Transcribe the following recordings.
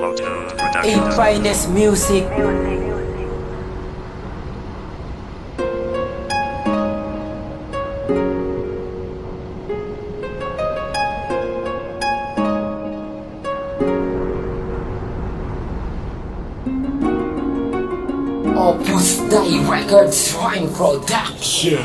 A Finest Music. Opus Dei Records Rhyme Production.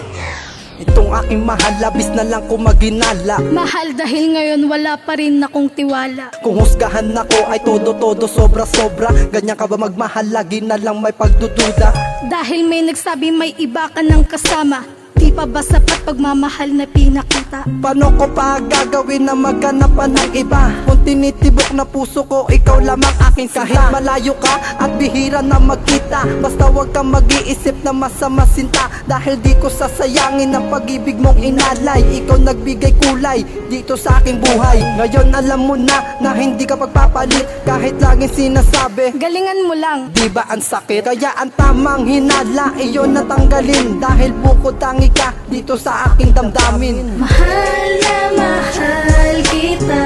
Itong aking mahal, labis na lang ko maginala. Mahal dahil ngayon wala pa rin akong tiwala. Kung husgahan ako ay todo-todo, sobra-sobra. Ganyan ka ba magmahal, lagi na lang may pagdududa. Dahil may nagsabi may iba ka ng kasama. Di pa ba sapat pagmamahal na pinakita? Paano ko pa gagawin na maghanap pa ng iba? Kung tinitibok na puso ko, ikaw lamang aking kahit malayo ka at bihira na magkita. Basta wag kang mag-iisip na masama sinta, dahil di ko sasayangin ang pag-ibig mong inalay. Ikaw nagbigay kulay dito sa aking buhay. Ngayon alam mo na hindi ka pagpapalit, kahit laging sinasabi Galingan mo lang. di ba ang sakit? Kaya ang tamang hinala, iyon natanggalin. Dahil bukod tangi ka dito sa aking damdamin. Mahal na mahal kita,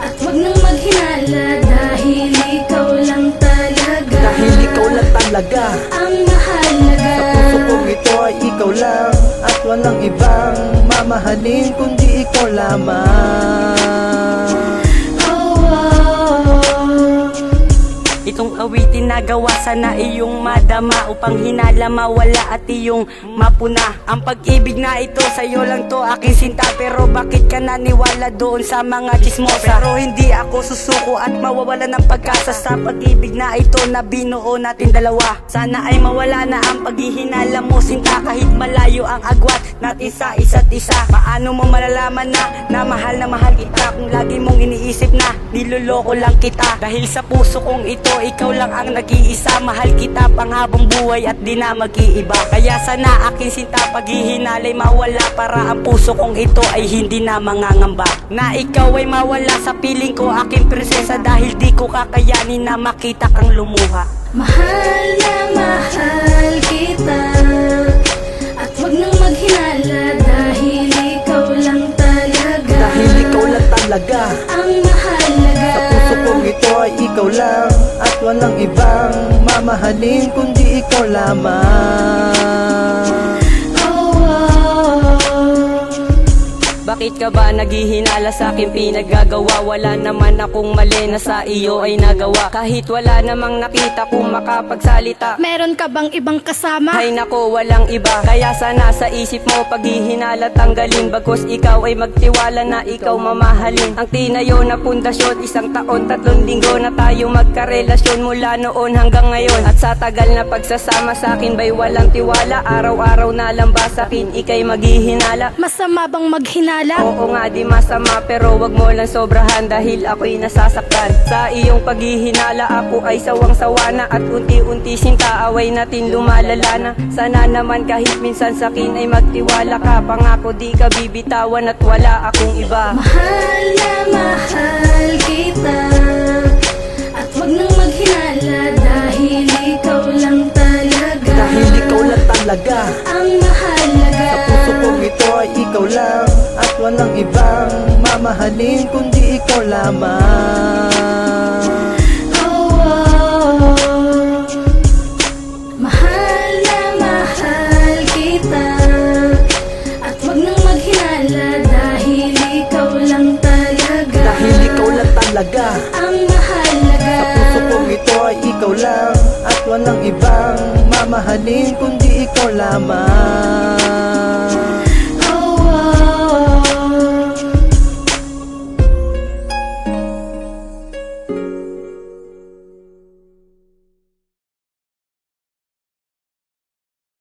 at wag nang maghinala, dahil ikaw lang talaga. Dahil ikaw lang talaga Ang mahalaga. sa puso kong ito ay ikaw lang, at walang ibang mamahalin kundi ikaw lamang. Itong awitin na gawa sana iyong madama, upang hinala mawala at iyong mapuna. Ang pag-ibig na ito sa'yo lang to aking sinta, pero bakit ka naniwala doon sa mga chismosa? Pero hindi ako susuko at mawawala ng pag-asa sa pag-ibig na ito na binuo natin dalawa. Sana ay mawala na ang paghihinala mo sinta, kahit malayo ang agwat natin sa isa't isa. Paano mo malalaman na mahal kita, kung lagi mong iniisip na niloloko lang kita? Dahil sa puso kong ito, ikaw lang ang nag-iisa. Mahal kita panghabang buhay at di na mag-iiba. Kaya sana aking sinta paghihinalay mawala, para ang puso kong ito ay hindi na mangangamba. Na ikaw ay mawala sa piling ko, aking prinsesa, dahil di ko kakayanin na makita kang lumuha. Mahal na mahal kita, at wag nang maghinala, dahil ikaw lang talaga. Dahil ikaw lang talaga Ang mahalaga. sa puso kong ito ay ikaw lang, at walang ibang mamahalin kundi ikaw lamang. Bakit ka ba naghihinala sa aking pinaggagawa? Wala naman akong mali na sa iyo ay nagawa. Kahit wala namang nakita kung makapagsalita. Meron ka bang ibang kasama? Ay nako, walang iba. Kaya sana sa isip mo paghihinala tanggalin, bagos ikaw ay magtiwala na ikaw mamahalin. Ang tinayo na pundasyon, 1 taon 3 linggo na tayo magkarelasyon, mula noon hanggang ngayon. At sa tagal na pagsasama sa akin ba'y walang tiwala? Araw-araw na lang ba sa akin ika'y maghihinala? Masama bang maghinala? Oo nga, di masama, pero wag mo lang sobrahan, dahil ako'y nasasaktan. Sa iyong paghihinala ako ay sawang-sawa na, at unti-unti sinta away natin lumalala na. Sana naman kahit minsan sa akin ay magtiwala ka. Pangako di ka bibitawan at wala akong iba. Mahal na mahal kita, at wag nang maghinala, dahil ikaw lang talaga. Dahil ikaw lang talaga Ang mahalaga. sa puso kong ito ay ikaw lang, at walang ibang mamahalin kundi ikaw lamang. Mahal na mahal kita, at wag nang maghinala, dahil ikaw lang talaga. Dahil ikaw lang talaga Ang mahalaga. sa puso kong ito ay ikaw lang, at walang ibang mamahalin kundi ikaw lamang.